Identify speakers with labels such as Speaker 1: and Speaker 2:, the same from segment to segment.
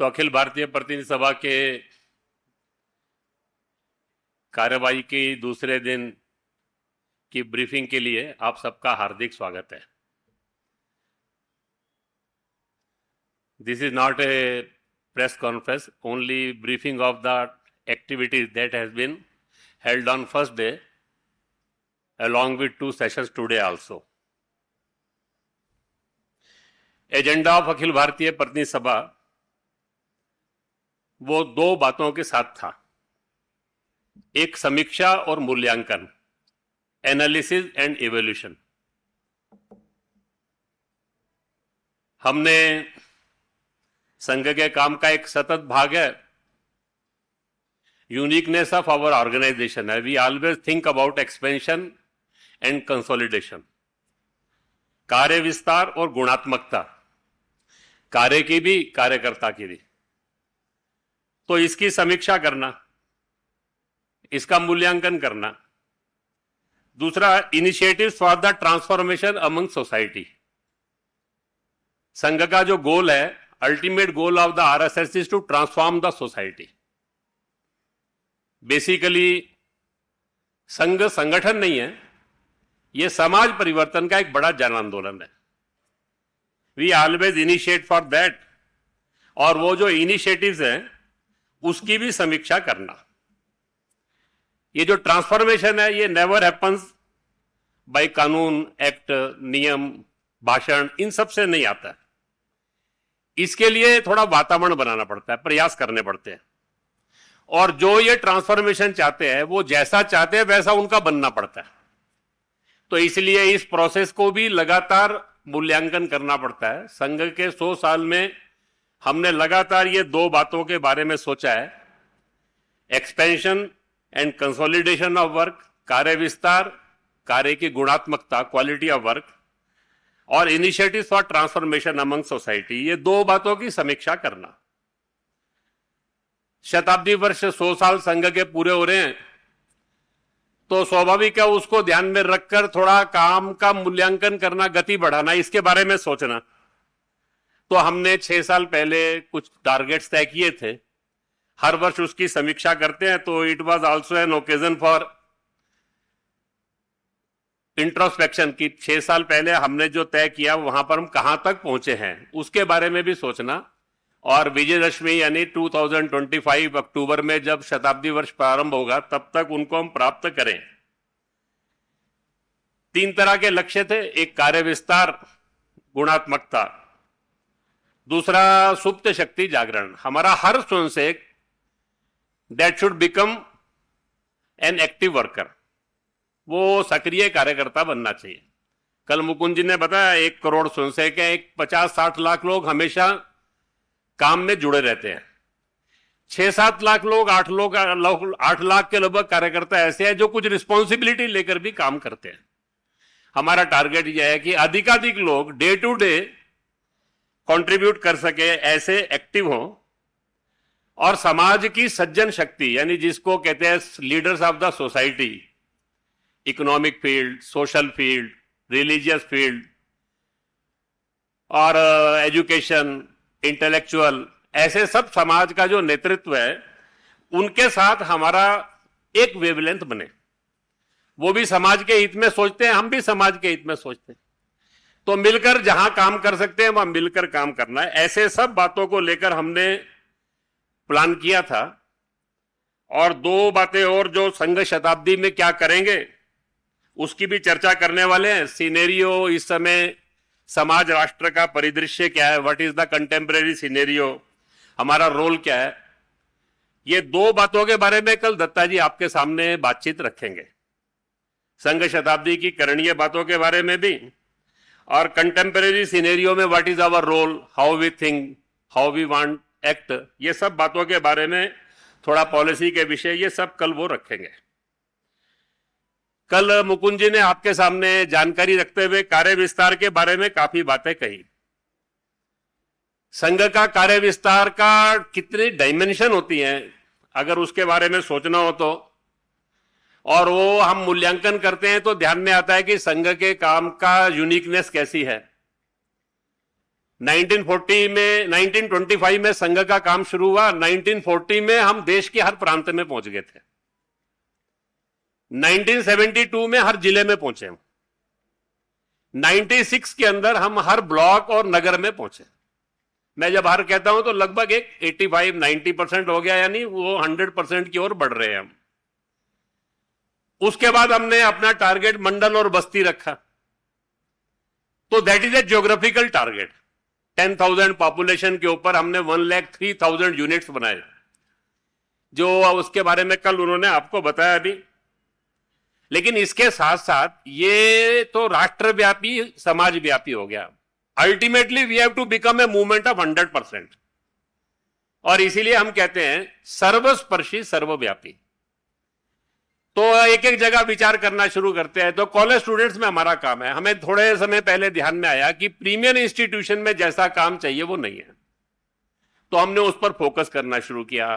Speaker 1: तो अखिल भारतीय प्रतिनिधि सभा के कार्यवाही के दूसरे दिन की ब्रीफिंग के लिए आप सबका हार्दिक स्वागत है। This is not a press conference, only briefing of the activities that has been held on first day along with 2 sessions today also. Agenda of Akhil Bharatiya Pratinidhi सभा वो 2 बातों के साथ था। एक समीक्षा और मूल्यांकन, एनालिसिस एंड इवोल्यूशन। हमने संघ के काम का एक सतत भाग है, यूनिकनेस ऑफ आवर ऑर्गेनाइजेशन है। We always think about expansion and consolidation, कार्य विस्तार और गुणात्मकता, कार्य की भी कार्यकर्ता की भी। तो इसकी समीक्षा करना, इसका मूल्यांकन करना। दूसरा, initiatives for the transformation among society. Sangh का जो गोल है, ultimate goal of the RSS is to transform the society. Basically Sangh संगठन नहीं है, यह समाज परिवर्तन का एक बड़ा जन आंदोलन है। We always initiate for that, और वो जो इनिशिएटिव्स हैं उसकी भी समीक्षा करना। ये जो ट्रांसफॉर्मेशन है, ये नेवर हैपन्स बाय कानून, एक्ट, नियम, भाषण, इन सब से नहीं आता है। इसके लिए थोड़ा वातावरण बनाना पड़ता है, प्रयास करने पड़ते हैं, और जो ये ट्रांसफॉर्मेशन चाहते हैं वो जैसा चाहते हैं वैसा उनका बनना पड़ता है। तो इसलिए इस प्रोसेस को भी लगातार मूल्यांकन करना पड़ता है। संघ के 100 साल में हमने लगातार ये 2 बातों के बारे में सोचा है, expansion and consolidation of work, कार्य विस्तार, कार्य की गुणात्मकता, क्वालिटी ऑफ वर्क, और initiatives for transformation among society. ये 2 बातों की समीक्षा करना। शताब्दी वर्ष 100 साल संघ के पूरे हो रहे हैं, तो स्वाभाविक है उसको ध्यान में रखकर थोड़ा काम का मूल्यांकन करना, गति बढ़ाना, इसके बारे में सोचना। तो हमने 6 साल पहले कुछ टारगेट्स तय किए थे, हर वर्ष उसकी समीक्षा करते हैं। तो it was also an occasion for introspection की 6 साल पहले हमने जो तय किया वहां पर हम कहां तक पहुंचे हैं, उसके बारे में भी सोचना। और विजयदशमी यानी 2025 अक्टूबर में जब शताब्दी वर्ष प्रारंभ होगा, तब तक उनको हम प्राप्त करें। 3 तरह के लक्ष्य थे, एक कार्य विस्तार, गुणात्मकता, दूसरा सुप्त शक्ति जागरण। हमारा हर स्वयंसेवक that should become an active worker, वो सक्रिय कार्यकर्ता बनना चाहिए। कल मुकुंद जी ने बताया 1 करोड़ स्वयंसेवक है, 50-60 लाख लोग हमेशा काम में जुड़े रहते हैं। 6-7 लाख लोग, 8 लाख के लगभग कार्यकर्ता ऐसे हैं जो कुछ रिस्पॉन्सिबिलिटी लेकर भी काम करते हैं। हमारा टारगेट यह है कि अधिकाधिक लोग डे टू डे कंट्रीब्यूट कर सके, ऐसे एक्टिव हों, और समाज की सज्जन शक्ति, यानी जिसको कहते हैं leaders of the society, economic field, social field, religious field, और एजुकेशन, इंटेलेक्चुअल, ऐसे सब समाज का जो नेतृत्व है, उनके साथ हमारा एक वेवलेंथ बने। वो भी समाज के हित में सोचते हैं, हम भी समाज के हित में सोचते हैं। तो मिलकर जहां काम कर सकते हैं वहां मिलकर काम करना है। ऐसे सब बातों को लेकर हमने प्लान किया था। और 2 बातें और जो संघ शताब्दी में क्या करेंगे उसकी भी चर्चा करने वाले हैं। सिनेरियो, इस समय समाज राष्ट्र का परिदृश्य क्या है, what is the contemporary scenario, हमारा रोल क्या है, ये 2 बातों के बारे में कल दत्ता जी आपके सामने बातचीत रखेंगे। संघ शताब्दी की करणीय बातों के बारे में भी, और कंटेम्परेरी सिनेरियो में what is our role, how we think, how we want act, ये सब बातों के बारे में, थोड़ा पॉलिसी के विषय, ये सब कल वो रखेंगे। कल मुकुंद जी ने आपके सामने जानकारी रखते हुए कार्य विस्तार के बारे में काफी बातें कही। संघ का कार्य विस्तार का कितनी डायमेंशन होती हैं, अगर उसके बारे में सोचना हो तो, और वो हम मूल्यांकन करते हैं तो ध्यान में आता है कि संघ के काम का यूनिकनेस कैसी है। 1940 में 1925 में संघ का काम शुरू हुआ, 1940 में हम देश के हर प्रांत में पहुंच गए थे, 1972 में हर जिले में पहुंचे हम, 96 के अंदर हम हर ब्लॉक और नगर में पहुंचे। मैं जब हर कहता हूं तो लगभग एक 85-90% हो गया, यानी वो 100% की ओर बढ़ रहे हैं हम। उसके बाद हमने अपना टारगेट मंडल और बस्ती रखा, तो that is a geographical target. 10,000 population के ऊपर हमने 1,03,000 यूनिट्स बनाए, जो उसके बारे में कल उन्होंने आपको बताया अभी। लेकिन इसके साथ साथ ये तो राष्ट्रव्यापी समाजव्यापी हो गया। Ultimately we have to become a movement of 100%, और इसीलिए हम कहते हैं सर्वस्पर्शी सर्वव्यापी। तो एक एक जगह विचार करना शुरू करते हैं। तो कॉलेज स्टूडेंट्स में हमारा काम है, हमें थोड़े समय पहले ध्यान में आया कि प्रीमियर इंस्टीट्यूशन में जैसा काम चाहिए वो नहीं है, तो हमने उस पर फोकस करना शुरू किया।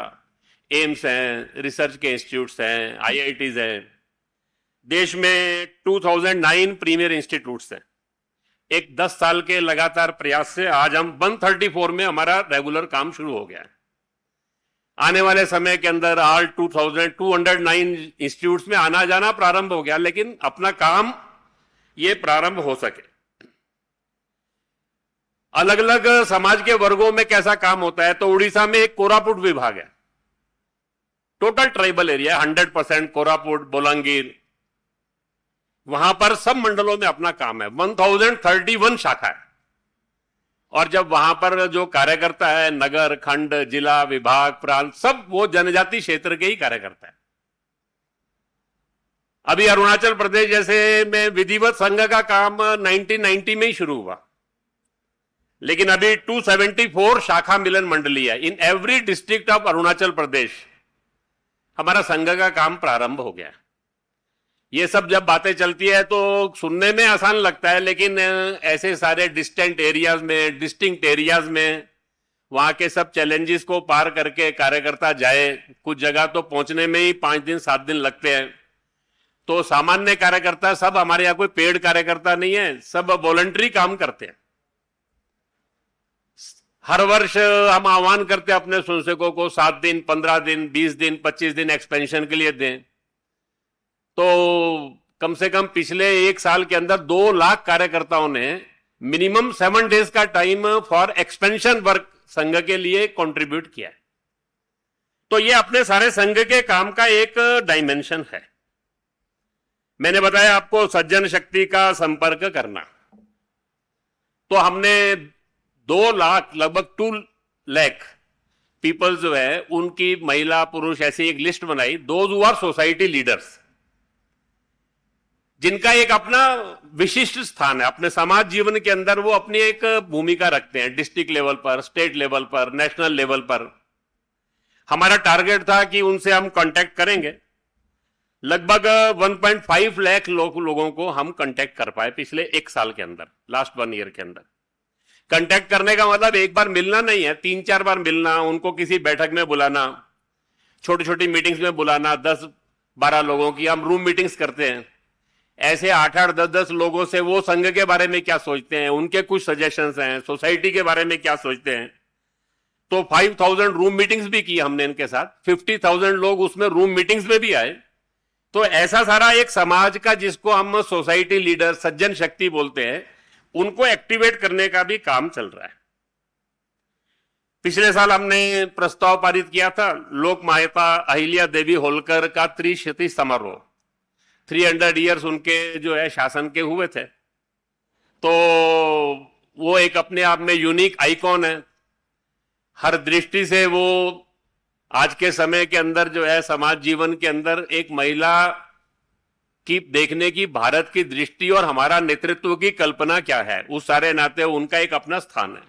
Speaker 1: एम्स हैं, रिसर्च के इंस्टीट्यूट्स हैं, IITs हैं, देश में 2009 प्रीमियर इंस्टीट्यूट्स हैं। एक 10 साल के लगातार प्रयास से आज हम 134 में हमारा रेगुलर काम शुरू हो गया है। आने वाले समय के अंदर ऑल 2,209 इंस्टीट्यूट्स में आना जाना प्रारंभ हो गया, लेकिन अपना काम ये प्रारंभ हो सके। अलग अलग समाज के वर्गों में कैसा काम होता है, तो उड़ीसा में एक कोरापुट विभाग है, total tribal area 100% Koraput, Bolangir, वहां पर सब मंडलों में अपना काम है, 1031 शाखा है। और जब वहां पर जो कार्यकर्ता है, नगर, खंड, जिला, विभाग, प्रांत, सब वो जनजाति क्षेत्र के ही कार्यकर्ता है। अभी अरुणाचल प्रदेश जैसे में विधिवत संघ का काम 1990 में ही शुरू हुआ, लेकिन अभी 274 शाखा मिलन मंडली है in every district of Arunachal Pradesh. हमारा संघ का काम प्रारंभ हो गया। ये सब जब बातें चलती है तो सुनने में आसान लगता है, लेकिन ऐसे सारे डिस्टेंट एरियाज में, डिस्टिंक्ट एरियाज में वहां के सब चैलेंजेस को पार करके कार्यकर्ता जाए, कुछ जगह तो पहुंचने में ही 5 दिन 7 दिन लगते हैं। तो सामान्य कार्यकर्ता सब, हमारे यहां कोई पेड कार्यकर्ता नहीं है, सब वॉलंटरी काम करते हैं। हर वर्ष हम आह्वान करते हैं अपने स्वयंसेवकों को 7 दिन, 15 दिन, 20 दिन, 25 दिन एक्सपेंशन के लिए दें। तो कम से कम पिछले 1 साल के अंदर 2 लाख कार्यकर्ताओं ने मिनिमम 7 डेज का टाइम फॉर एक्सपेंशन वर्क संघ के लिए कंट्रीब्यूट किया है। तो ये अपने सारे संघ के काम का एक डायमेंशन है। मैंने बताया आपको सज्जन शक्ति का संपर्क करना, तो हमने 2 लाख, लगभग 2 लाख पीपल जो है उनकी, महिला पुरुष, ऐसी एक लिस्ट बनाई, those who our society leaders, जिनका एक अपना विशिष्ट स्थान है अपने समाज जीवन के अंदर, वो अपनी एक भूमिका रखते हैं डिस्ट्रिक्ट लेवल पर, स्टेट लेवल पर, नेशनल लेवल पर। हमारा टारगेट था कि उनसे हम कांटेक्ट करेंगे। लगभग 1.5 लाख लोगों को हम कांटेक्ट कर पाए पिछले 1 साल के अंदर, लास्ट 1 ईयर के अंदर। कांटेक्ट करने का मतलब एक बार मिलना नहीं है, 3-4 बार मिलना, उनको किसी बैठक में बुलाना, छोटी छोटी मीटिंग्स में बुलाना, 10-12 लोगों की हम रूम मीटिंग्स करते हैं। ऐसे 8-8, 10-10 लोगों से वो संघ के बारे में क्या सोचते हैं, उनके कुछ सजेशंस हैं, सोसाइटी के बारे में क्या सोचते हैं। तो 5,000 रूम मीटिंग्स भी की हमने इनके साथ, 50,000 लोग उसमें रूम मीटिंग्स में भी आए। तो ऐसा सारा एक समाज का, जिसको हम सोसाइटी लीडर, सज्जन शक्ति बोलते हैं, उनको एक्टिवेट करने का भी काम चल रहा है। पिछले साल हमने प्रस्ताव पारित किया था लोक माता अहिल्या देवी होलकर का त्रिशती समारोह, 300 ईयर्स उनके जो है शासन के हुए थे। तो वो एक अपने आप में यूनिक आइकॉन है, हर दृष्टि से वो आज के समय के अंदर जो है समाज जीवन के अंदर एक महिला की देखने की भारत की दृष्टि और हमारा नेतृत्व की कल्पना क्या है, उस सारे नाते उनका एक अपना स्थान है।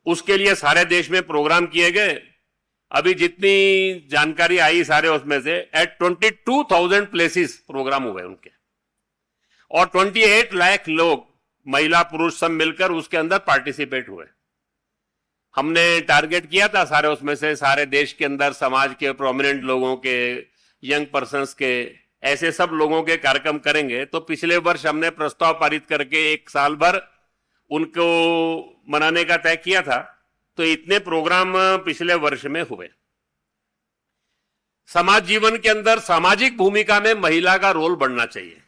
Speaker 1: उसके लिए सारे देश में प्रोग्राम किए गए। अभी जितनी जानकारी आई सारे उसमें से एट 22,000 प्लेसेस प्रोग्राम हुए उनके, और 28 लाख लोग, महिला पुरुष सब मिलकर उसके अंदर पार्टिसिपेट हुए। हमने टारगेट किया था सारे उसमें से, सारे देश के अंदर समाज के प्रोमिनेंट लोगों के, यंग पर्सन्स के, ऐसे सब लोगों के कार्यक्रम करेंगे। तो पिछले वर्ष हमने प्रस्ताव पारित करके 1 साल भर उनको मनाने का तय किया था। तो इतने प्रोग्राम पिछले वर्ष में हुए। समाज जीवन के अंदर सामाजिक भूमिका में महिला का रोल बढ़ना चाहिए।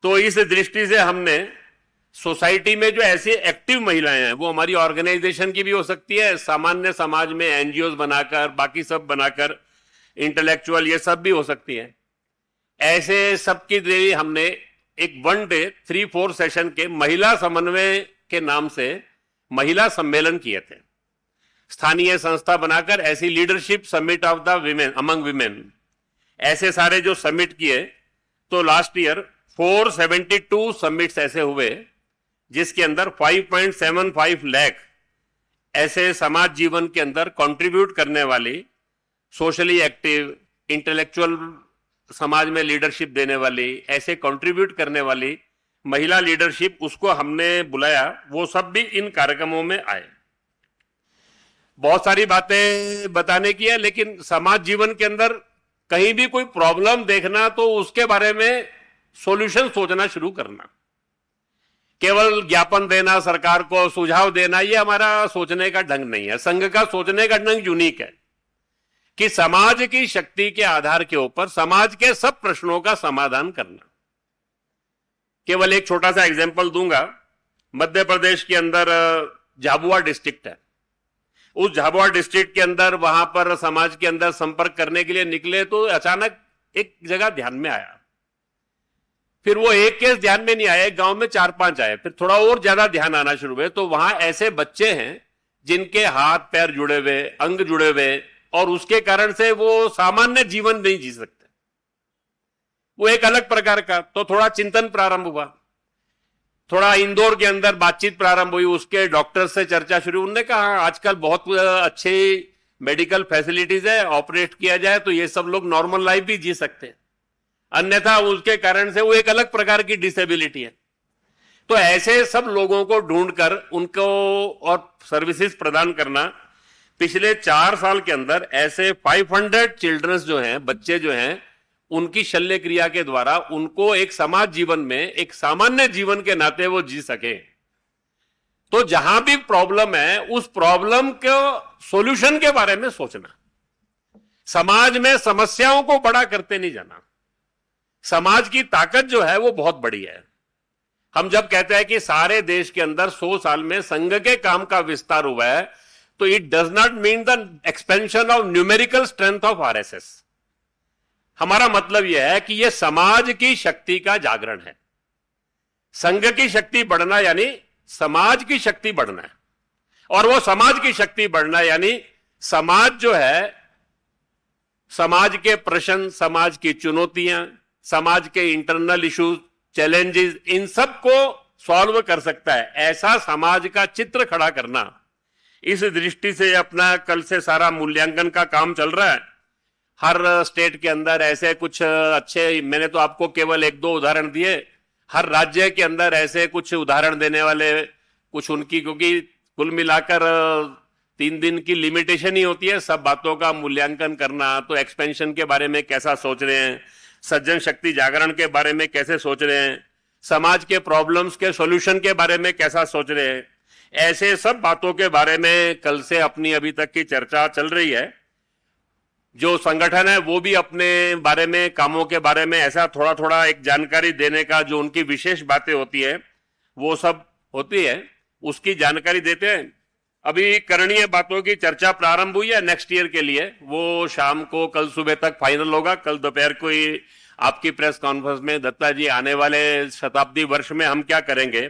Speaker 1: तो इस दृष्टि से हमने सोसाइटी में जो ऐसी एक्टिव महिलाएं हैं, वो हमारी ऑर्गेनाइजेशन की भी हो सकती है, सामान्य समाज में एनजीओ बनाकर, बाकी सब बनाकर, इंटेलेक्चुअल, ये सब भी हो सकती है। ऐसे सबकी लिए हमने एक 1 डे 3-4 सेशन के महिला समन्वय के नाम से महिला सम्मेलन किए थे। स्थानीय संस्था बनाकर ऐसी leadership summit of the women, among women, ऐसे सारे जो समिट किए। तो लास्ट ईयर 472 समिट्स ऐसे हुए जिसके अंदर 5.75 लाख ऐसे समाज जीवन के अंदर कंट्रीब्यूट करने वाली, सोशली एक्टिव, इंटेलेक्चुअल, समाज में लीडरशिप देने वाली, ऐसे कंट्रीब्यूट करने वाली महिला लीडरशिप, उसको हमने बुलाया। वो सब भी इन कार्यक्रमों में आए। बहुत सारी बातें बताने की है, लेकिन समाज जीवन के अंदर कहीं भी कोई प्रॉब्लम देखना तो उसके बारे में सॉल्यूशन सोचना शुरू करना। केवल ज्ञापन देना, सरकार को सुझाव देना, ये हमारा सोचने का ढंग नहीं है। संघ का सोचने का ढंग यूनिक है कि समाज की शक्ति के आधार के ऊपर समाज के सब प्रश्नों का समाधान करना। केवल एक छोटा सा एग्जांपल दूंगा। मध्य प्रदेश के अंदर झाबुआ डिस्ट्रिक्ट है। उस झाबुआ डिस्ट्रिक्ट के अंदर वहां पर समाज के अंदर संपर्क करने के लिए निकले तो अचानक एक जगह ध्यान में आया। फिर वो एक केस ध्यान में नहीं आया, गांव में 4-5 आए। फिर थोड़ा और ज्यादा ध्यान आना शुरू हुए तो वहां ऐसे बच्चे हैं जिनके हाथ पैर जुड़े हुए, अंग जुड़े हुए, और उसके कारण से वो सामान्य जीवन नहीं जी सकते। वो एक अलग प्रकार का। तो थोड़ा चिंतन प्रारंभ हुआ, थोड़ा इंदौर के अंदर बातचीत प्रारंभ हुई। उसके डॉक्टर से चर्चा शुरू। उन्होंने कहा आजकल बहुत अच्छे मेडिकल फैसिलिटीज है, ऑपरेट किया जाए तो ये सब लोग नॉर्मल लाइफ भी जी सकते हैं, अन्यथा उसके कारण से वो एक अलग प्रकार की डिसेबिलिटी है। तो ऐसे सब लोगों को ढूंढकर उनको और सर्विसेज प्रदान करना। पिछले 4 साल के अंदर ऐसे 500 चिल्ड्रंस जो हैं, बच्चे जो हैं, उनकी शल्य क्रिया के द्वारा उनको एक समाज जीवन में, एक सामान्य जीवन के नाते वो जी सके। तो जहां भी प्रॉब्लम है उस प्रॉब्लम को सॉल्यूशन के बारे में सोचना, समाज में समस्याओं को बड़ा करते नहीं जाना। समाज की ताकत जो है वो बहुत बड़ी है। हम जब कहते हैं कि सारे देश के अंदर 100 साल में संघ के काम का विस्तार हुआ है, तो it does not mean the expansion of numerical strength of RSS. हमारा मतलब यह है कि यह समाज की शक्ति का जागरण है। संघ की शक्ति बढ़ना यानी समाज की शक्ति बढ़ना है, और वो समाज की शक्ति बढ़ना यानी समाज जो है, समाज के प्रश्न, समाज की चुनौतियां, समाज के इंटरनल इश्यूज, चैलेंजेस, इन सब को सॉल्व कर सकता है। ऐसा समाज का चित्र खड़ा करना, इस दृष्टि से अपना कल से सारा मूल्यांकन का काम चल रहा है। हर स्टेट के अंदर ऐसे कुछ अच्छे, मैंने तो आपको केवल 1-2 उदाहरण दिए, हर राज्य के अंदर ऐसे कुछ उदाहरण देने वाले कुछ उनकी, क्योंकि कुल मिलाकर 3 दिन की लिमिटेशन ही होती है सब बातों का मूल्यांकन करना। तो एक्सपेंशन के बारे में कैसा सोच रहे हैं, सज्जन शक्ति जागरण के बारे में कैसे सोच रहे हैं, समाज के प्रॉब्लम्स के सॉल्यूशन के बारे में कैसा सोच रहे हैं, ऐसे सब बातों के बारे में कल से अपनी अभी तक की चर्चा चल रही है। जो संगठन है वो भी अपने बारे में, कामों के बारे में ऐसा थोड़ा थोड़ा एक जानकारी देने का, जो उनकी विशेष बातें होती है वो सब होती है, उसकी जानकारी देते हैं। अभी करणीय बातों की चर्चा प्रारंभ हुई है नेक्स्ट ईयर के लिए, वो शाम को, कल सुबह तक फाइनल होगा। कल दोपहर को ही आपकी प्रेस कॉन्फ्रेंस में दत्ता जी आने वाले शताब्दी वर्ष में हम क्या करेंगे,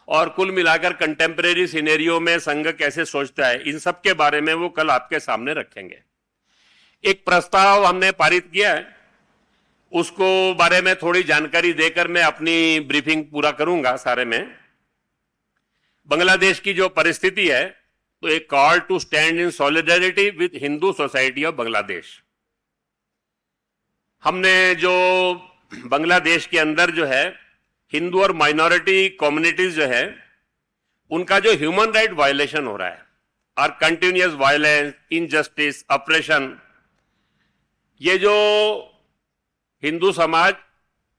Speaker 1: और कुल मिलाकर कंटेम्परेरी सिनेरियो में संघ कैसे सोचता है, इन सब के बारे में वो कल आपके सामने रखेंगे। एक प्रस्ताव हमने पारित किया है, उसको बारे में थोड़ी जानकारी देकर मैं अपनी ब्रीफिंग पूरा करूंगा सारे में। बांग्लादेश की जो परिस्थिति है, तो एक call to stand in solidarity with Hindu society of Bangladesh. हमने जो बांग्लादेश के अंदर जो है हिंदू और माइनॉरिटी कम्युनिटीज जो है, उनका जो ह्यूमन राइट वायलेशन हो रहा है और कंटिन्यूअस वायलेंस, इनजस्टिस, ऑपरेशन, ये जो हिंदू समाज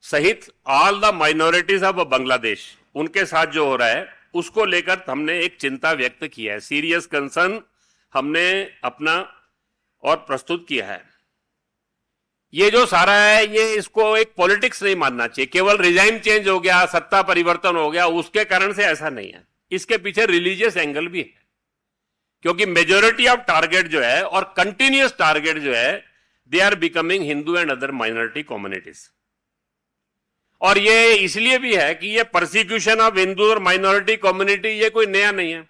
Speaker 1: सहित all the minorities of Bangladesh, उनके साथ जो हो रहा है, उसको लेकर हमने एक चिंता व्यक्त किया है, सीरियस कंसर्न हमने अपना और प्रस्तुत किया है। ये जो सारा है, ये इसको एक पॉलिटिक्स नहीं मानना चाहिए, केवल रिजाइम चेंज हो गया, सत्ता परिवर्तन हो गया, उसके कारण से ऐसा नहीं है। इसके पीछे रिलीजियस एंगल भी है, क्योंकि मेजोरिटी ऑफ टारगेट जो है और कंटिन्यूअस टारगेट जो है, they are becoming Hindu and other minority communities. और ये इसलिए भी है कि ये परसिक्यूशन ऑफ हिंदू और माइनॉरिटी कम्युनिटी ये कोई नया नहीं है।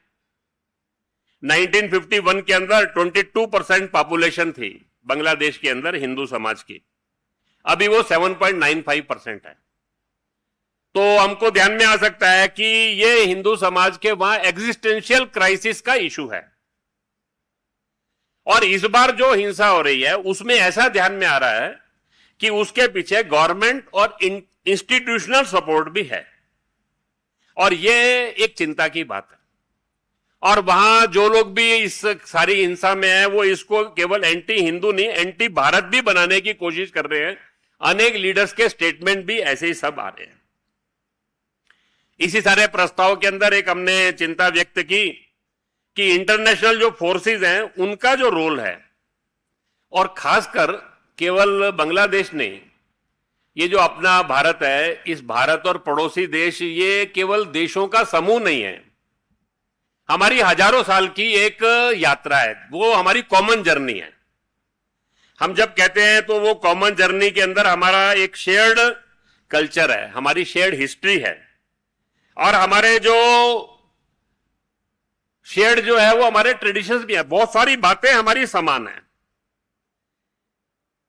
Speaker 1: 1951 के अंदर 22% पॉपुलेशन थी बांग्लादेश के अंदर हिंदू समाज की, अभी वो 7.95% है। तो हमको ध्यान में आ सकता है कि ये हिंदू समाज के वहां एग्जिस्टेंशियल क्राइसिस का इशू है। और इस बार जो हिंसा हो रही है उसमें ऐसा ध्यान में आ रहा है कि उसके पीछे गवर्नमेंट और इंस्टीट्यूशनल सपोर्ट भी है, और ये एक चिंता की बात है। और वहां जो लोग भी इस सारी हिंसा में है, वो इसको केवल एंटी हिंदू नहीं, एंटी भारत भी बनाने की कोशिश कर रहे हैं। अनेक लीडर्स के स्टेटमेंट भी ऐसे ही सब आ रहे हैं। इसी सारे प्रस्ताव के अंदर एक हमने चिंता व्यक्त की कि इंटरनेशनल जो फोर्सेस हैं उनका जो रोल है, और खासकर केवल बांग्लादेश नहीं, ये जो अपना भारत है, इस भारत और पड़ोसी देश, ये केवल देशों का समूह नहीं है, हमारी हजारों साल की एक यात्रा है, वो हमारी कॉमन जर्नी है। हम जब कहते हैं तो वो कॉमन जर्नी के अंदर हमारा एक शेयर्ड कल्चर है, हमारी शेयर्ड हिस्ट्री है, और हमारे जो शेयर्ड जो है वो हमारे ट्रेडिशंस भी है, बहुत सारी बातें हमारी समान है।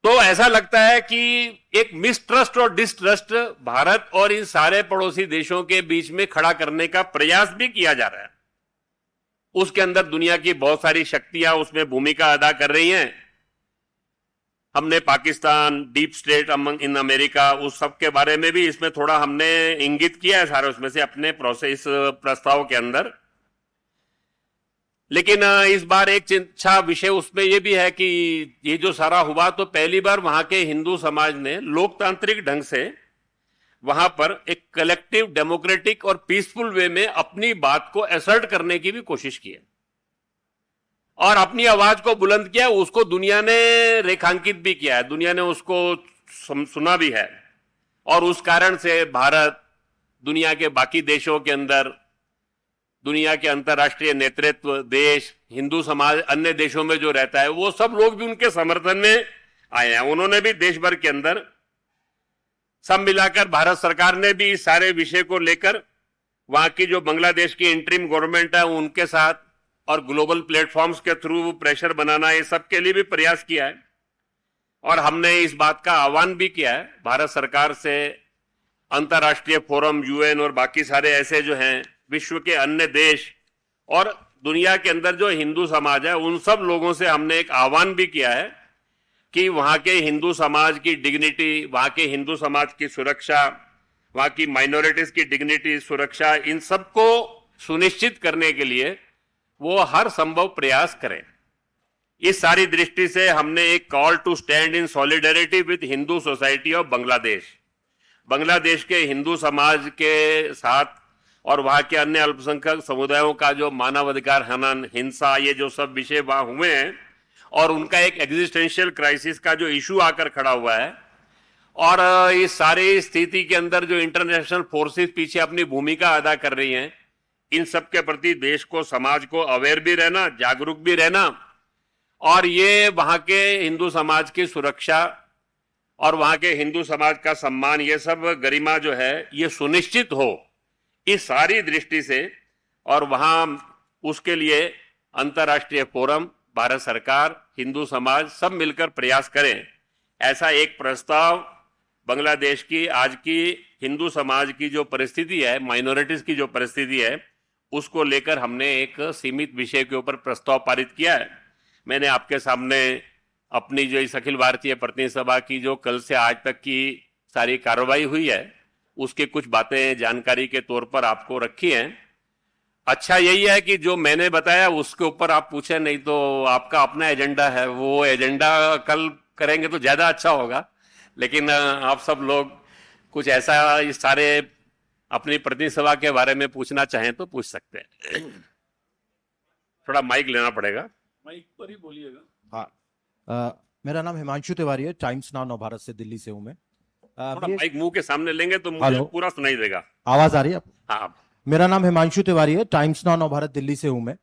Speaker 1: तो ऐसा लगता है कि एक मिसट्रस्ट और डिस्ट्रस्ट भारत और इन सारे पड़ोसी देशों के बीच में खड़ा करने का प्रयास भी किया जा रहा है। उसके अंदर दुनिया की बहुत सारी शक्तियां उसमें भूमिका अदा कर रही हैं। हमने Pakistan, deep state in America, उस सब के बारे में भी इसमें थोड़ा हमने इंगित किया है सारे उसमें से अपने प्रोसेस प्रस्ताव के अंदर। लेकिन इस बार एक चिंता विषय उसमें यह भी है कि ये जो सारा हुआ, तो पहली बार वहां के हिंदू समाज ने लोकतांत्रिक ढंग से वहां पर एक कलेक्टिव डेमोक्रेटिक और पीसफुल वे में अपनी बात को असर्ट करने की भी कोशिश की है, और अपनी आवाज को बुलंद किया। उसको दुनिया ने रेखांकित भी किया है, दुनिया ने उसको सुना भी है, और उस कारण से भारत दुनिया के बाकी देशों के अंदर, दुनिया के अंतर्राष्ट्रीय नेतृत्व, देश, हिंदू समाज अन्य देशों में जो रहता है, वो सब लोग भी उनके समर्थन में आए हैं। उन्होंने भी देश भर के अंदर सब मिलाकर, भारत सरकार ने भी इस सारे विषय को लेकर वहां की जो बांग्लादेश की इंटरिम गवर्नमेंट है उनके साथ, और ग्लोबल प्लेटफॉर्म्स के थ्रू प्रेशर बनाना, ये सब के लिए भी प्रयास किया है। और हमने इस बात का आह्वान भी किया है भारत सरकार से, अंतर्राष्ट्रीय फोरम, यूएन और बाकी सारे ऐसे जो हैं विश्व के अन्य देश और दुनिया के अंदर जो हिंदू समाज है, उन सब लोगों से हमने एक आह्वान भी किया है कि वहां के हिंदू समाज की डिग्निटी, वहां के हिंदू समाज की सुरक्षा, वहां की माइनॉरिटीज की डिग्निटी, सुरक्षा, इन सबको सुनिश्चित करने के लिए वो हर संभव प्रयास करें। इस सारी दृष्टि से हमने एक call to stand in solidarity with Hindu society of Bangladesh, Bangladesh के हिंदू समाज के साथ और वहां के अन्य अल्पसंख्यक समुदायों का जो मानवाधिकार हनन, हिंसा, ये जो सब विषय वहां हुए हैं, और उनका एक एग्जिस्टेंशियल क्राइसिस का जो इशू आकर खड़ा हुआ है, और इस सारी स्थिति के अंदर जो इंटरनेशनल फोर्सेस पीछे अपनी भूमिका अदा कर रही हैं, इन सब के प्रति देश को, समाज को अवेयर भी रहना, जागरूक भी रहना, और ये वहां के हिंदू समाज की सुरक्षा और वहां के हिंदू समाज का सम्मान, ये सब गरिमा जो है ये सुनिश्चित हो, इस सारी दृष्टि से, और वहां उसके लिए अंतर्राष्ट्रीय फोरम, भारत सरकार, हिंदू समाज सब मिलकर प्रयास करें। ऐसा एक प्रस्ताव बांग्लादेश की आज की हिंदू समाज की जो परिस्थिति है, माइनॉरिटीज की जो परिस्थिति है, उसको लेकर हमने एक सीमित विषय के ऊपर प्रस्ताव पारित किया है। मैंने आपके सामने अपनी जो इस अखिल भारतीय प्रतिनिधि सभा की जो कल से आज तक की सारी कार्रवाई हुई है, उसके कुछ बातें जानकारी के तौर पर आपको रखी हैं। अच्छा यही है कि जो मैंने बताया उसके ऊपर आप पूछे, नहीं तो आपका अपना एजेंडा है, वो एजेंडा कल करेंगे तो ज्यादा अच्छा होगा। लेकिन आप सब लोग कुछ ऐसा इस सारे अपनी प्रतिनिधि सभा के बारे में पूछना चाहें तो पूछ सकते हैं। थोड़ा माइक लेना पड़ेगा, माइक पर ही बोलिएगा।
Speaker 2: हाँ, मेरा नाम हिमांशु तिवारी है, टाइम्स नाउ नवभारत से दिल्ली से हूं मैं।
Speaker 1: थोड़ा माइक मुंह के सामने लेंगे तो मुझे पूरा सुनाई देगा।
Speaker 2: आवाज आ रही है?
Speaker 1: हाँ।
Speaker 2: मेरा नाम हिमांशु तिवारी है, टाइम्स नाउ नवभारत दिल्ली से हूं मैं।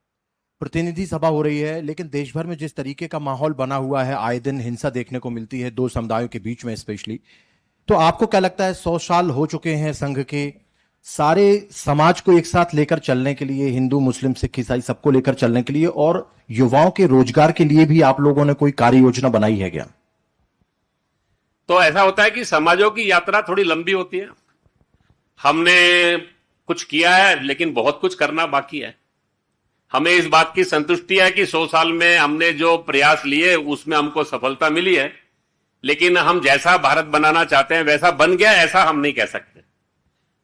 Speaker 2: प्रतिनिधि सभा हो रही है, लेकिन देश भर में जिस तरीके का माहौल बना हुआ है, आए दिन हिंसा देखने को मिलती है, दो समुदायों के बीच में स्पेशली, तो आपको क्या लगता है 100 साल हो चुके हैं संघ के, सारे समाज को एक साथ लेकर चलने के लिए, हिंदू मुस्लिम सिख ईसाई सबको लेकर चलने के लिए, और युवाओं के रोजगार के लिए भी आप लोगों ने कोई कार्य योजना बनाई है क्या?
Speaker 1: तो ऐसा होता है कि समाजों की यात्रा थोड़ी लंबी होती है। हमने कुछ किया है लेकिन बहुत कुछ करना बाकी है। हमें इस बात की संतुष्टि है कि 100 साल में हमने जो प्रयास लिए उसमें हमको सफलता मिली है, लेकिन हम जैसा भारत बनाना चाहते हैं वैसा बन गया ऐसा हम नहीं कह सकते।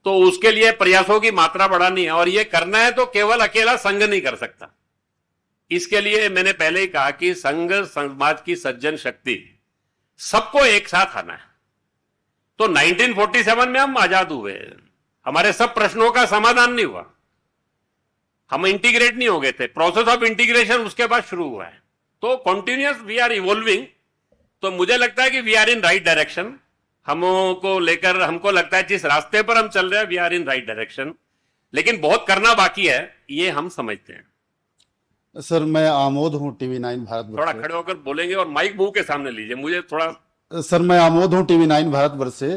Speaker 1: तो उसके लिए प्रयासों की मात्रा बढ़ानी है, और ये करना है तो केवल अकेला संघ नहीं कर सकता। इसके लिए मैंने पहले ही कहा कि संघ समाज की सज्जन शक्ति, सबको एक साथ आना है। तो 1947 में हम आजाद हुए, हमारे सब प्रश्नों का समाधान नहीं हुआ, हम इंटीग्रेट नहीं हो गए थे। प्रोसेस ऑफ इंटीग्रेशन उसके बाद शुरू हुआ है। तो कॉन्टिन्यूअस वी आर इवॉल्विंग। तो मुझे लगता है कि we are in right direction. हमको लेकर हमको लगता है जिस रास्ते पर हम चल रहे हैं we are in right direction, लेकिन बहुत करना बाकी है, ये हम समझते हैं।
Speaker 3: सर, मैं आमोद हूं TV9 भारत।
Speaker 1: थोड़ा खड़े होकर बोलेंगे और माइक मुंह के सामने लीजिए, मुझे थोड़ा।
Speaker 3: सर, मैं आमोद हूं TV9 भारतवर्ष से।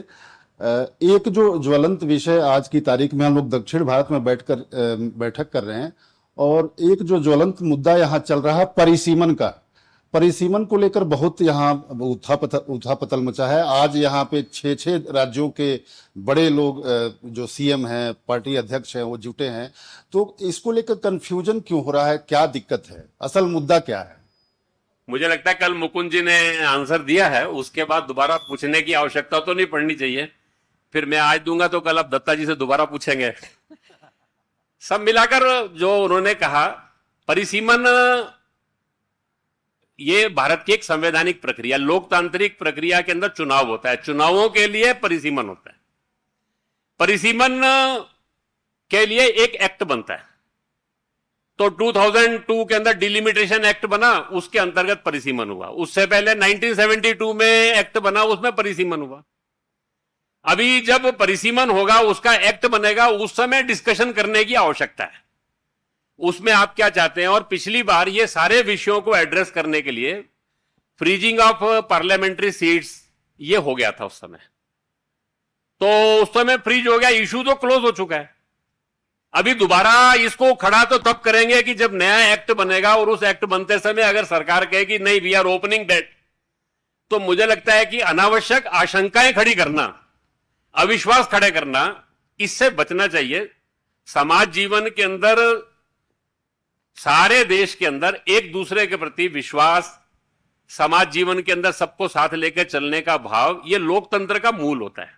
Speaker 3: एक जो ज्वलंत विषय आज की तारीख में हम लोग दक्षिण भारत में बैठक कर रहे हैं, और एक जो ज्वलंत मुद्दा यहाँ चल रहा है परिसीमन का, परिसीमन को लेकर बहुत यहाँ उथापतल मचा है। आज यहाँ पे 6 राज्यों के बड़े लोग जो CM हैं, पार्टी अध्यक्ष हैं, वो जुटे हैं। तो इसको लेकर कंफ्यूजन क्यों हो रहा है, क्या दिक्कत है, असल मुद्दा क्या है?
Speaker 1: मुझे लगता है कल मुकुंद जी ने आंसर दिया है, उसके बाद दोबारा पूछने की आवश्यकता तो नहीं पड़नी चाहिए। फिर मैं आज दूंगा तो कल आप दत्ता जी से दोबारा पूछेंगे। सब मिलाकर जो उन्होंने कहा, परिसीमन ये भारत की एक संवैधानिक प्रक्रिया, लोकतांत्रिक प्रक्रिया के अंदर चुनाव होता है, चुनावों के लिए परिसीमन होता है। परिसीमन के लिए एक एक्ट बनता है। तो 2002 के अंदर डिलिमिटेशन एक्ट बना, उसके अंतर्गत परिसीमन हुआ। उससे पहले 1972 में एक्ट बना, उसमें परिसीमन हुआ। अभी जब परिसीमन होगा, उसका एक्ट बनेगा, उस समय डिस्कशन करने की आवश्यकता है, उसमें आप क्या चाहते हैं। और पिछली बार ये सारे विषयों को एड्रेस करने के लिए फ्रीजिंग ऑफ पार्लियामेंट्री सीट्स ये हो गया था उस समय। तो उस समय फ्रीज हो गया, इशू तो क्लोज हो चुका है। अभी दोबारा इसको खड़ा तो तब करेंगे कि जब नया एक्ट बनेगा, और उस एक्ट बनते समय अगर सरकार कहे कि नहीं वी आर ओपनिंग दैट, तो मुझे लगता है कि अनावश्यक आशंकाएं खड़ी करना, अविश्वास खड़े करना, इससे बचना चाहिए। समाज जीवन के अंदर, सारे देश के अंदर एक दूसरे के प्रति विश्वास, समाज जीवन के अंदर सबको साथ लेकर चलने का भाव, यह लोकतंत्र का मूल होता है।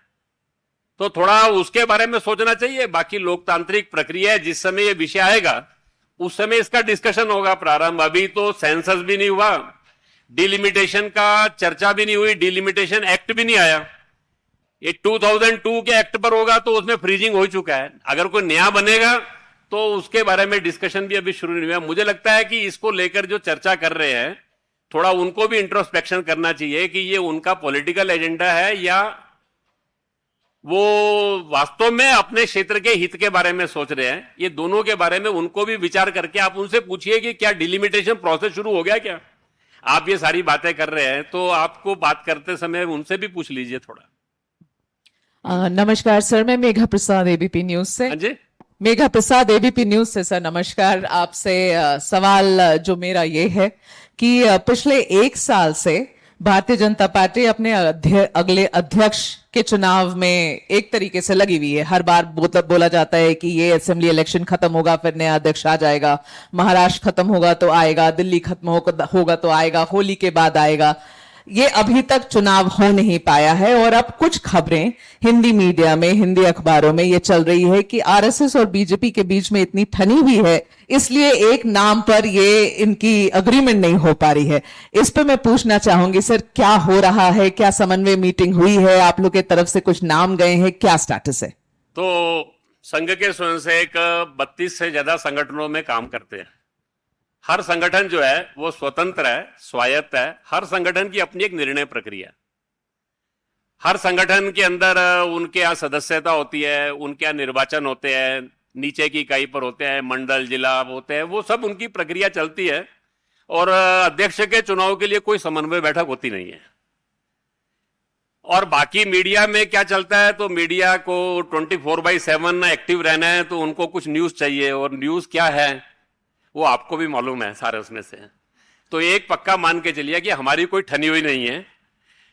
Speaker 1: तो थोड़ा उसके बारे में सोचना चाहिए। बाकी लोकतांत्रिक प्रक्रिया है, जिस समय यह विषय आएगा उस समय इसका डिस्कशन होगा प्रारंभ। अभी तो सेंसस भी नहीं हुआ, डिलिमिटेशन का चर्चा भी नहीं हुई, डिलिमिटेशन एक्ट भी नहीं आया। ये 2002 के एक्ट पर होगा तो उसमें फ्रीजिंग हो चुका है। अगर कोई नया बनेगा तो उसके बारे में डिस्कशन भी अभी शुरू नहीं हुआ। मुझे लगता है कि इसको लेकर जो चर्चा कर रहे हैं, थोड़ा उनको भी इंट्रोस्पेक्शन करना चाहिए कि ये उनका पॉलिटिकल एजेंडा है या वो वास्तव में अपने क्षेत्र के हित के बारे में सोच रहे हैं। ये दोनों के बारे में उनको भी विचार करके आप उनसे पूछिए कि क्या डिलिमिटेशन प्रोसेस शुरू हो गया क्या। आप ये सारी बातें कर रहे हैं तो आपको बात करते समय उनसे भी पूछ लीजिए थोड़ा।
Speaker 4: नमस्कार सर, मैं मेघा प्रसाद ABP न्यूज से।
Speaker 1: हाँ जी,
Speaker 4: मेघा प्रसाद ABP न्यूज से। सर नमस्कार। आपसे सवाल जो मेरा ये है कि पिछले 1 साल से भारतीय जनता पार्टी अपने अगले अध्यक्ष के चुनाव में एक तरीके से लगी हुई है। हर बार बोला जाता है कि ये असेंबली इलेक्शन खत्म होगा फिर नया अध्यक्ष आ जाएगा, महाराष्ट्र खत्म होगा तो आएगा, दिल्ली खत्म होगा तो आएगा, होली के बाद आएगा। ये अभी तक चुनाव हो नहीं पाया है, और अब कुछ खबरें हिंदी मीडिया में, हिंदी अखबारों में ये चल रही है कि RSS और BJP के बीच में इतनी ठनी हुई है, इसलिए एक नाम पर ये इनकी अग्रीमेंट नहीं हो पा रही है। इस पे मैं पूछना चाहूंगी सर, क्या हो रहा है, क्या समन्वय मीटिंग हुई है, आप लोग की तरफ से कुछ नाम गए हैं, क्या स्टेटस है?
Speaker 1: तो संघ के स्वयंसेवक 32 से ज्यादा संगठनों में काम करते हैं। हर संगठन जो है वो स्वतंत्र है, स्वायत्त है। हर संगठन की अपनी एक निर्णय प्रक्रिया है। हर संगठन के अंदर उनके यहाँ सदस्यता होती है, उनके यहाँ निर्वाचन होते हैं, नीचे की इकाई पर होते हैं, मंडल जिला होते हैं, वो सब उनकी प्रक्रिया चलती है। और अध्यक्ष के चुनाव के लिए कोई समन्वय बैठक होती नहीं है। और बाकी मीडिया में क्या चलता है, तो मीडिया को 24/7 एक्टिव रहना है, तो उनको कुछ न्यूज चाहिए, और न्यूज क्या है वो आपको भी मालूम है सारे उसमें से। तो एक पक्का मान के चलिए कि हमारी कोई ठनी हुई नहीं है।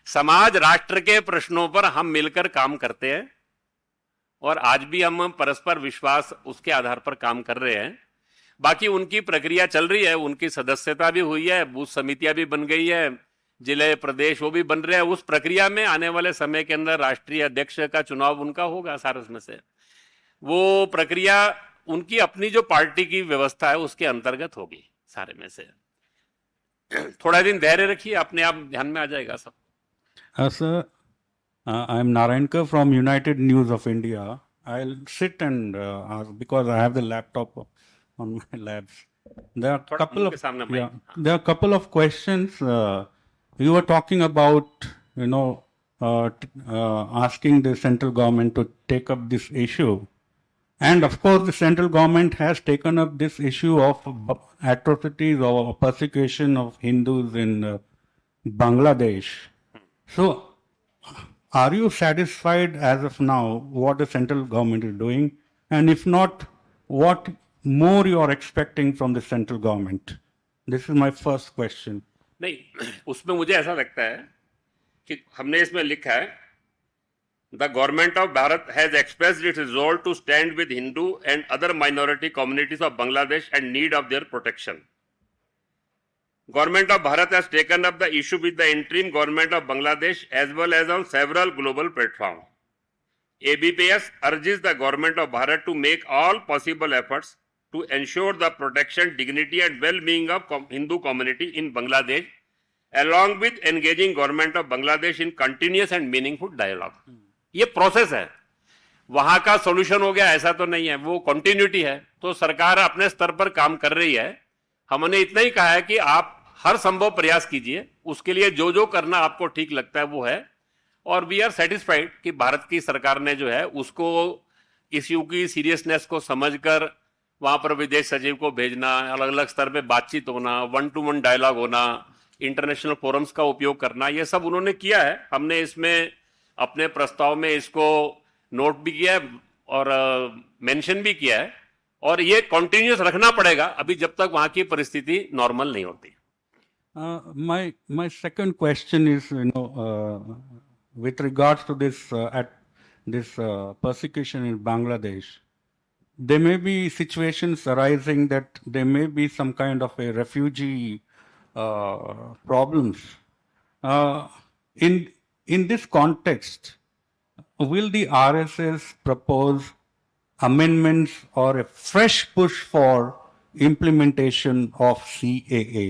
Speaker 1: समाज राष्ट्र के प्रश्नों पर हम मिलकर काम करते हैं, और आज भी हम परस्पर विश्वास उसके आधार पर काम कर रहे हैं। बाकी उनकी प्रक्रिया चल रही है, उनकी सदस्यता भी हुई है, बूथ समितियां भी बन गई है, जिले प्रदेश वो भी बन रहे हैं। उस प्रक्रिया में आने वाले समय के अंदर राष्ट्रीय अध्यक्ष का चुनाव उनका होगा सारे उसमें से। वो प्रक्रिया उनकी अपनी जो पार्टी की व्यवस्था है उसके अंतर्गत होगी सारे में से। थोड़ा दिन धैर्य रखिए, अपने आप ध्यान में आ जाएगा सब।
Speaker 5: Sir, I am Narayankar from United News of India. I'll sit and ask because I have the laptop on my laps. There are
Speaker 1: थोड़ा
Speaker 5: couple
Speaker 1: मुंह के
Speaker 5: of
Speaker 1: सामने
Speaker 5: yeah,
Speaker 1: mic।
Speaker 5: there are couple of questions. You were talking about asking the central government to take up this issue, and of course the central government has taken up this issue of atrocities or persecution of Hindus in Bangladesh. So, are you satisfied as of now what the central government is doing? And if not, what more you are expecting from the central government? This is my first question.
Speaker 1: नहीं, उसमें मुझे ऐसा लगता है कि हमने इसमें लिखा है, the government of Bharat has expressed its resolve to stand with Hindu and other minority communities of Bangladesh and need of their protection. Government of Bharat has taken up the issue with the interim government of Bangladesh as well as on several global platforms. ABPS urges the government of Bharat to make all possible efforts to ensure the protection, dignity and well-being of Hindu community in Bangladesh, along with engaging government of Bangladesh in continuous and meaningful dialogue. ये process है, वहां का solution हो गया ऐसा तो नहीं है, वो कंटिन्यूटी है। तो सरकार अपने स्तर पर काम कर रही है। हमने इतना ही कहा है कि आप हर संभव प्रयास कीजिए, उसके लिए जो जो करना आपको ठीक लगता है वो है। और वी आर सेटिस्फाइड कि भारत की सरकार ने जो है उसको इश्यू की सीरियसनेस को समझकर वहां पर विदेश सचिव को भेजना, अलग अलग स्तर पे बातचीत होना, 1-to-1 डायलॉग होना, इंटरनेशनल फोरम्स का उपयोग करना, ये सब उन्होंने किया है। हमने इसमें अपने प्रस्ताव में इसको नोट भी किया है और मेंशन भी किया है, और ये कंटिन्यूस रखना पड़ेगा अभी जब तक वहां की परिस्थिति नॉर्मल नहीं होती।
Speaker 5: My second question is, with regards to this persecution in Bangladesh, there may be situations arising that there may be some kind of a refugee problems. In this context, will the RSS propose amendments or a fresh push for implementation of CAA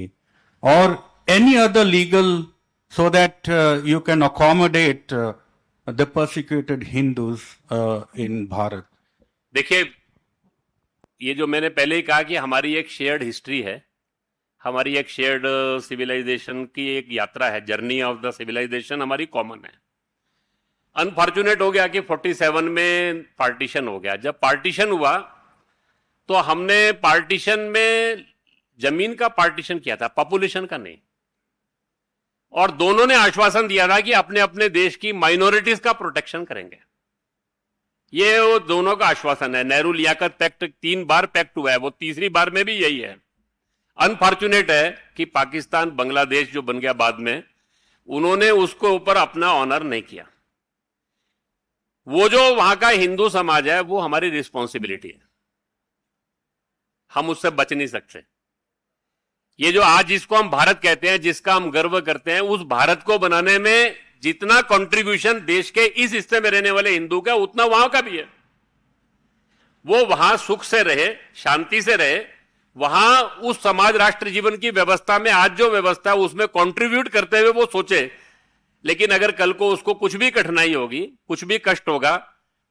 Speaker 5: or any other legal so that you can accommodate the persecuted Hindus in Bharat?
Speaker 1: देखिए, ये जो मैंने पहले ही कहा कि हमारी एक shared history है, हमारी एक शेयर्ड सिविलाइजेशन की एक यात्रा है, जर्नी ऑफ द सिविलाइजेशन हमारी कॉमन है। अनफॉर्चुनेट हो गया कि 47 में पार्टीशन हो गया। जब पार्टीशन हुआ तो हमने पार्टीशन में जमीन का पार्टीशन किया था, पॉपुलेशन का नहीं। और दोनों ने आश्वासन दिया था कि अपने अपने देश की माइनॉरिटीज का प्रोटेक्शन करेंगे। ये वो दोनों का आश्वासन है। नेहरू लियाकत पैक्ट 3 बार पैक्ट हुआ है, वो तीसरी बार में भी यही है। अनफॉर्चुनेट है कि पाकिस्तान बांग्लादेश जो बन गया बाद में, उन्होंने उसको ऊपर अपना ऑनर नहीं किया। वो जो वहां का हिंदू समाज है वो हमारी रिस्पॉन्सिबिलिटी है, हम उससे बच नहीं सकते। ये जो आज जिसको हम भारत कहते हैं, जिसका हम गर्व करते हैं, उस भारत को बनाने में जितना कंट्रीब्यूशन देश के इस हिस्से में रहने वाले हिंदू का, उतना वहां का भी है। वो वहां सुख से रहे, शांति से रहे, वहां उस समाज राष्ट्र जीवन की व्यवस्था में आज जो व्यवस्था है उसमें कंट्रीब्यूट करते हुए वो सोचे। लेकिन अगर कल को उसको कुछ भी कठिनाई होगी, कुछ भी कष्ट होगा,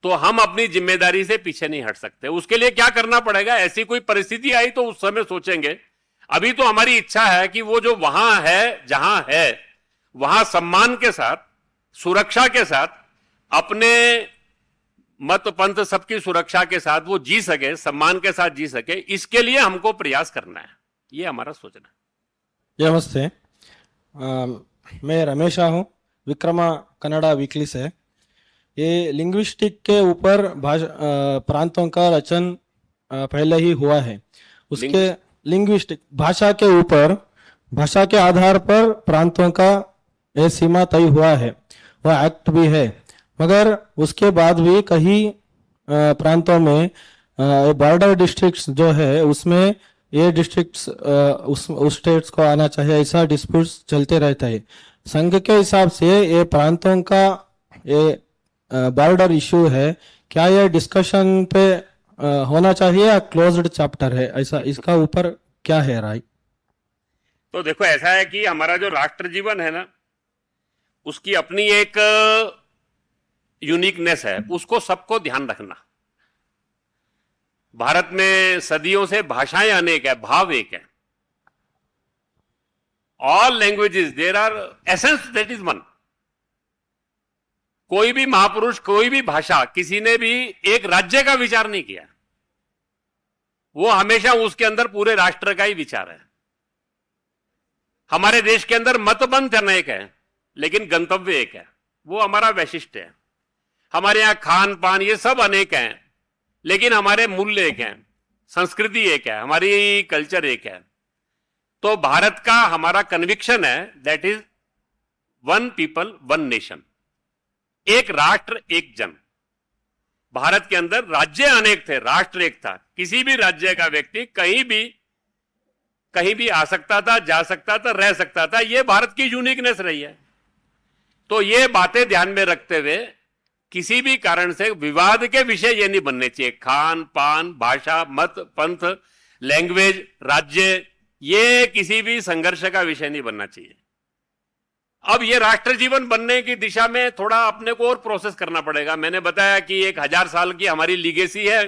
Speaker 1: तो हम अपनी जिम्मेदारी से पीछे नहीं हट सकते। उसके लिए क्या करना पड़ेगा, ऐसी कोई परिस्थिति आई तो उस समय सोचेंगे। अभी तो हमारी इच्छा है कि वो जो वहां है, जहां है, वहां सम्मान के साथ, सुरक्षा के साथ, अपने मत पंथ सबकी सुरक्षा के साथ वो जी सके, सम्मान के साथ जी सके, इसके लिए हमको प्रयास करना है। ये हमारा सोचना है।
Speaker 6: नमस्ते, मैं रमेशा हूँ, विक्रमा कन्नड़ा वीकली से। ये लिंग्विस्टिक के ऊपर प्रांतों का रचन पहले ही हुआ है। उसके लिंग्विस्टिक भाषा के ऊपर, भाषा के आधार पर प्रांतों का ये सीमा तय हुआ है, वह एक्ट भी है। मगर उसके बाद भी कई प्रांतों में बॉर्डर डिस्ट्रिक्ट्स जो है उसमें ये डिस्ट्रिक्ट्स उस स्टेट्स को आना चाहिए, ऐसा डिस्प्यूट्स चलते रहता है। संघ के हिसाब से ये प्रांतों का ये बॉर्डर इशू है, क्या ये डिस्कशन पे होना चाहिए या क्लोज्ड चैप्टर है, ऐसा इसका ऊपर क्या है राय?
Speaker 1: तो देखो, ऐसा है कि हमारा जो राष्ट्र जीवन है ना, उसकी अपनी एक यूनिकनेस है, उसको सबको ध्यान रखना। भारत में सदियों से भाषाएं अनेक है, भाव एक है। All languages there are essence that is one. कोई भी महापुरुष, कोई भी भाषा, किसी ने भी एक राज्य का विचार नहीं किया। वो हमेशा उसके अंदर पूरे राष्ट्र का ही विचार है। हमारे देश के अंदर मतपंथ अनेक है, लेकिन गंतव्य एक है, वो हमारा वैशिष्ट्य है। हमारे यहां खान पान ये सब अनेक हैं, लेकिन हमारे मूल्य एक हैं, संस्कृति एक है, हमारी कल्चर एक है। तो भारत का हमारा कन्विक्शन है that is one people one nation, एक राष्ट्र एक जन। भारत के अंदर राज्य अनेक थे, राष्ट्र एक था। किसी भी राज्य का व्यक्ति कहीं भी आ सकता था, जा सकता था, रह सकता था। यह भारत की यूनिकनेस रही है। तो ये बातें ध्यान में रखते हुए किसी भी कारण से विवाद के विषय ये नहीं बनने चाहिए। खान पान, भाषा, मत पंथ, लैंग्वेज, राज्य, ये किसी भी संघर्ष का विषय नहीं बनना चाहिए। अब ये राष्ट्र जीवन बनने की दिशा में थोड़ा अपने को और प्रोसेस करना पड़ेगा। मैंने बताया कि 1000 साल की हमारी लीगेसी है,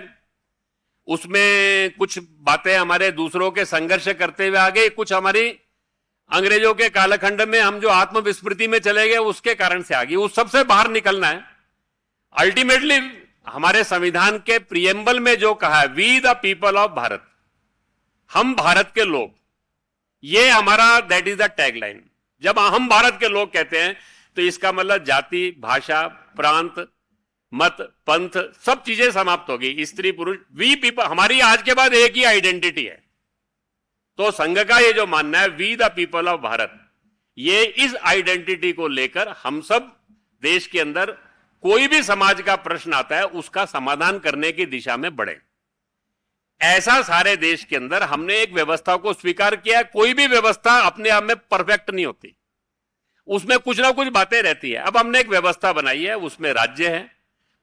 Speaker 1: उसमें कुछ बातें हमारे दूसरों के संघर्ष करते हुए आ गई, कुछ हमारी अंग्रेजों के कालखंड में हम जो आत्मविस्मृति में चले गए उसके कारण से आ गई। उस सबसे बाहर निकलना है। अल्टीमेटली हमारे संविधान के प्रियम्बल में जो कहा है, we the people of Bharat, हम भारत के लोग, ये हमारा दैट इज द टैगलाइन। जब हम भारत के लोग कहते हैं तो इसका मतलब जाति, भाषा, प्रांत, मत, पंथ, सब चीजें समाप्त होगी। स्त्री पुरुष, वी पीपल, हमारी आज के बाद एक ही आइडेंटिटी है। तो संघ का ये जो मानना है we the people of Bharat, ये इस आइडेंटिटी को लेकर हम सब देश के अंदर कोई भी समाज का प्रश्न आता है उसका समाधान करने की दिशा में बढ़े। ऐसा सारे देश के अंदर हमने एक व्यवस्था को स्वीकार किया। कोई भी व्यवस्था अपने आप में परफेक्ट नहीं होती, उसमें कुछ ना कुछ बातें रहती है। अब हमने एक व्यवस्था बनाई है, उसमें राज्य है,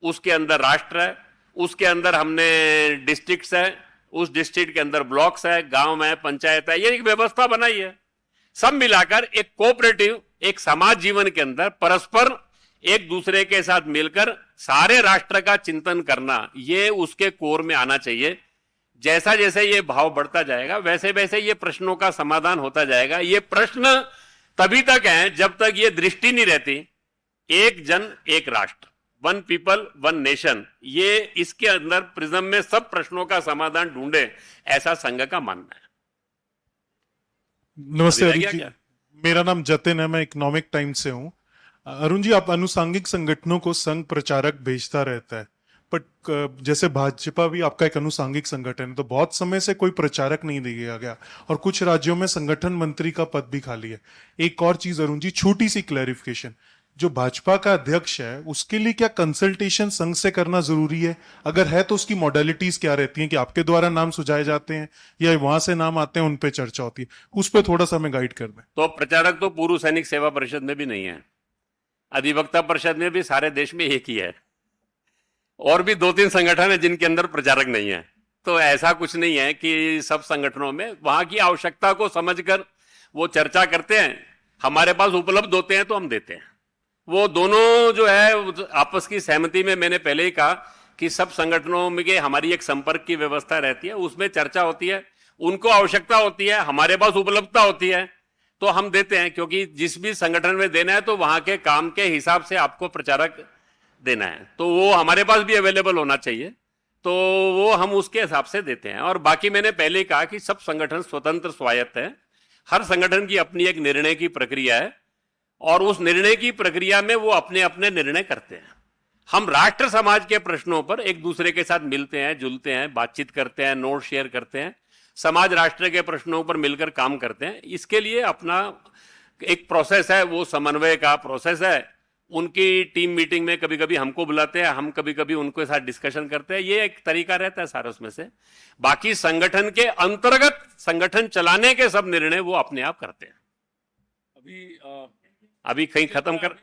Speaker 1: उसके अंदर राष्ट्र है, उसके अंदर हमने डिस्ट्रिक्ट्स है, उस डिस्ट्रिक्ट के अंदर ब्लॉक्स है, गांव है, पंचायत है, ये एक व्यवस्था बनाई है। सब मिलाकर एक कोऑपरेटिव, एक समाज जीवन के अंदर परस्पर एक दूसरे के साथ मिलकर सारे राष्ट्र का चिंतन करना, ये उसके कोर में आना चाहिए। जैसा जैसे ये भाव बढ़ता जाएगा वैसे वैसे ये प्रश्नों का समाधान होता जाएगा। ये प्रश्न तभी तक है जब तक ये दृष्टि नहीं रहती, एक जन एक राष्ट्र, वन पीपल वन नेशन, ये इसके अंदर प्रिज्म में सब प्रश्नों का समाधान ढूंढे, ऐसा संघ का मानना है।
Speaker 7: नमस्ते अरुण जी, मेरा नाम जतिन है, मैं इकोनॉमिक टाइम्स से हूँ। अरुण जी, आप अनुसांगिक संगठनों को संघ प्रचारक भेजता रहता है, बट जैसे भाजपा भी आपका एक अनुसांगिक संगठन है, तो बहुत समय से कोई प्रचारक नहीं दिया गया और कुछ राज्यों में संगठन मंत्री का पद भी खाली है। एक और चीज अरुण जी, छोटी सी क्लैरिफिकेशन, जो भाजपा का अध्यक्ष है उसके लिए क्या कंसल्टेशन संघ से करना जरूरी है? अगर है तो उसकी मॉडलिटीज क्या रहती हैं, कि आपके द्वारा नाम सुझाए जाते हैं या वहां से नाम आते हैं, उन पे चर्चा होती है? उस पर थोड़ा सा हमें गाइड कर दें।
Speaker 1: तो प्रचारक तो पूर्व सैनिक सेवा परिषद में भी नहीं है, अधिवक्ता परिषद में भी सारे देश में एक ही है, और भी 2-3 संगठन है जिनके अंदर प्रचारक नहीं है। तो ऐसा कुछ नहीं है कि सब संगठनों में वहां की आवश्यकता को समझकर वो चर्चा करते हैं, हमारे पास उपलब्ध होते हैं तो हम देते हैं। वो दोनों जो है आपस की सहमति में, मैंने पहले ही कहा कि सब संगठनों में के हमारी एक संपर्क की व्यवस्था रहती है, उसमें चर्चा होती है, उनको आवश्यकता होती है, हमारे पास उपलब्धता होती है तो हम देते हैं, क्योंकि जिस भी संगठन में देना है तो वहां के काम के हिसाब से आपको प्रचारक देना है, तो वो हमारे पास भी अवेलेबल होना चाहिए, तो वो हम उसके हिसाब से देते हैं। और बाकी मैंने पहले ही कहा कि सब संगठन स्वतंत्र स्वायत्त है, हर संगठन की अपनी एक निर्णय की प्रक्रिया है और उस निर्णय की प्रक्रिया में वो अपने अपने निर्णय करते हैं। हम राष्ट्र समाज के प्रश्नों पर एक दूसरे के साथ मिलते हैं, जुलते हैं, बातचीत करते हैं, नोट शेयर करते हैं, समाज राष्ट्र के प्रश्नों पर मिलकर काम करते हैं। इसके लिए अपना एक प्रोसेस है, वो समन्वय का प्रोसेस है। उनकी टीम मीटिंग में कभी कभी हमको बुलाते हैं, हम कभी कभी उनके साथ डिस्कशन करते हैं, ये एक तरीका रहता है सारा उसमें से। बाकी संगठन के अंतर्गत संगठन चलाने के सब निर्णय वो अपने आप करते हैं। अभी कहीं खत्म कर,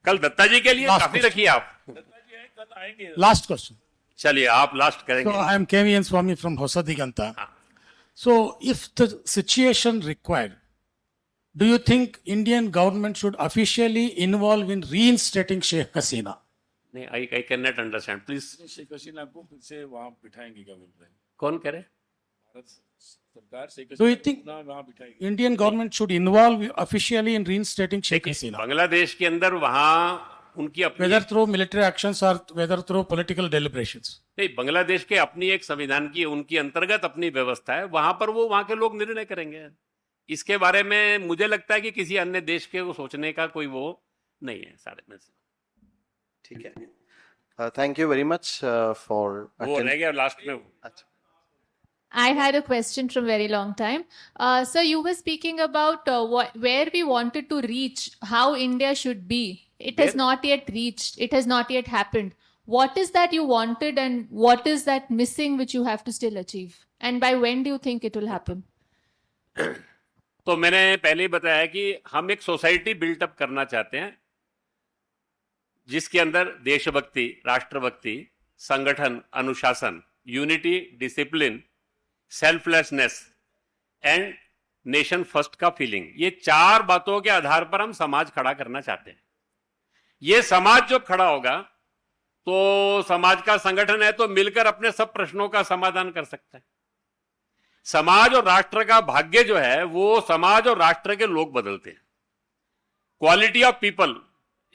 Speaker 1: कल दत्ता जी के लिए काफी रखिए आप।
Speaker 8: Last question.
Speaker 1: चलिए आप लास्ट करेंगे।
Speaker 8: So I am KVN Swami from Hosadiganta. So if the situation required, do you think Indian government should officially involve in reinstating Sheikh Hasina?
Speaker 1: नहीं, I cannot understand. Please.
Speaker 9: Sheikh Hasina को फिर से वहां बिठाएंगे क्या बोल रहे हैं?
Speaker 1: कौन करे?
Speaker 9: भारत सरकार Sheikh
Speaker 8: Do you
Speaker 9: Hasina
Speaker 8: think
Speaker 9: को वहां बिठाएगी?
Speaker 8: Indian government should involve officially in reinstating Sheikh Hasina?
Speaker 1: Bangladesh के अंदर वहां उनकी अपनी,
Speaker 8: Whether through military actions or whether through political deliberations?
Speaker 1: नहीं, बांग्लादेश के अपनी एक संविधान की, उनकी अंतर्गत अपनी व्यवस्था है, वहां पर वो वहां के लोग निर्णय करेंगे। इसके बारे में मुझे लगता है कि किसी अन्य देश के को सोचने का कोई वो नहीं है सारे में से।
Speaker 10: ठीक है, thank you very much for
Speaker 1: वो रह गया लास्ट में।
Speaker 11: I had a question from very long time. So you were speaking about where we wanted to reach, how India should be. It has not yet reached. It has not yet happened. What is that you wanted and what is that missing which you have to still achieve? And by when do you think it will happen?
Speaker 1: तो मैंने पहले ही बताया कि हम एक society built up करना चाहते हैं जिसके अंदर देशभक्ति, राष्ट्रभक्ति, संगठन, अनुशासन, unity, discipline, selflessness and nation first का फीलिंग, ये चार बातों के आधार पर हम समाज खड़ा करना चाहते हैं। ये समाज जो खड़ा होगा तो समाज का संगठन है तो मिलकर अपने सब प्रश्नों का समाधान कर सकता है। समाज और राष्ट्र का भाग्य जो है वो समाज और राष्ट्र के लोग बदलते हैं। क्वालिटी ऑफ पीपल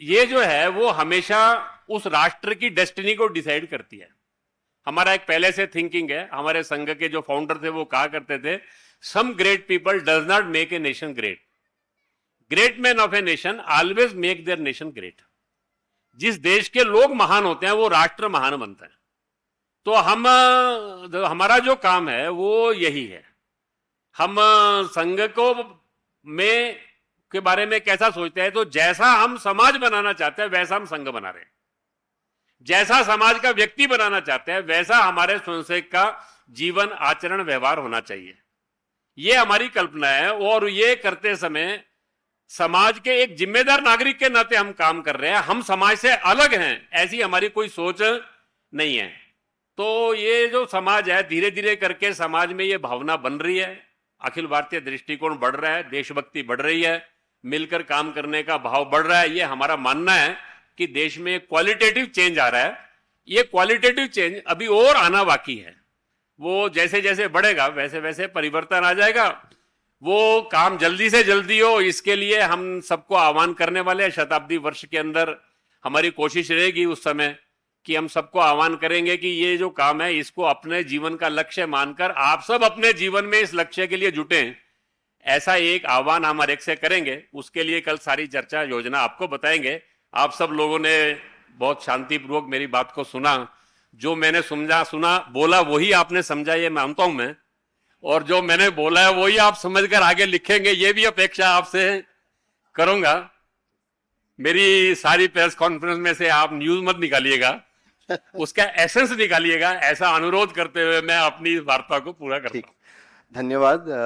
Speaker 1: ये जो है वो हमेशा उस राष्ट्र की डेस्टिनी को डिसाइड करती है। हमारा एक पहले से थिंकिंग है, हमारे संघ के जो फाउंडर थे वो कहा करते थे, some great people does not make a nation great, great man of a nation always make their nation great. जिस देश के लोग महान होते हैं वो राष्ट्र महान बनता है। तो हमारा जो काम है वो यही है। हम संघ को में के बारे में कैसा सोचते हैं, तो जैसा हम समाज बनाना चाहते हैं वैसा हम संघ बना रहे हैं। जैसा समाज का व्यक्ति बनाना चाहते हैं वैसा हमारे स्वयंसेवक का जीवन, आचरण, व्यवहार होना चाहिए। ये हमारी कल्पना है और ये करते समय समाज के एक जिम्मेदार नागरिक के नाते हम काम कर रहे हैं। हम समाज से अलग हैं ऐसी हमारी कोई सोच नहीं है। तो ये जो समाज है धीरे धीरे करके समाज में ये भावना बन रही है, अखिल भारतीय दृष्टिकोण बढ़ रहा है, देशभक्ति बढ़ रही है, मिलकर काम करने का भाव बढ़ रहा है। ये हमारा मानना है कि देश में क्वालिटेटिव चेंज आ रहा है। ये क्वालिटेटिव चेंज अभी और आना बाकी है, वो जैसे जैसे बढ़ेगा वैसे वैसे परिवर्तन आ जाएगा। वो काम जल्दी से जल्दी हो इसके लिए हम सबको आह्वान करने वाले हैं। शताब्दी वर्ष के अंदर हमारी कोशिश रहेगी उस समय कि हम सबको आह्वान करेंगे कि ये जो काम है इसको अपने जीवन का लक्ष्य मानकर आप सब अपने जीवन में इस लक्ष्य के लिए जुटें। ऐसा एक आह्वान हम हर एक से करेंगे। उसके लिए कल सारी चर्चा योजना आपको बताएंगे। आप सब लोगों ने बहुत शांतिपूर्वक मेरी बात को सुना। जो मैंने सुना बोला वही आपने समझा, ये मानता हूं मैं, और जो मैंने बोला है वही आप समझकर आगे लिखेंगे, ये भी अपेक्षा आपसे करूंगा। मेरी सारी प्रेस कॉन्फ्रेंस में से आप न्यूज मत निकालिएगा, उसका एसेंस निकालिएगा। ऐसा अनुरोध करते हुए मैं अपनी वार्ता को पूरा करता हूं।
Speaker 10: धन्यवाद।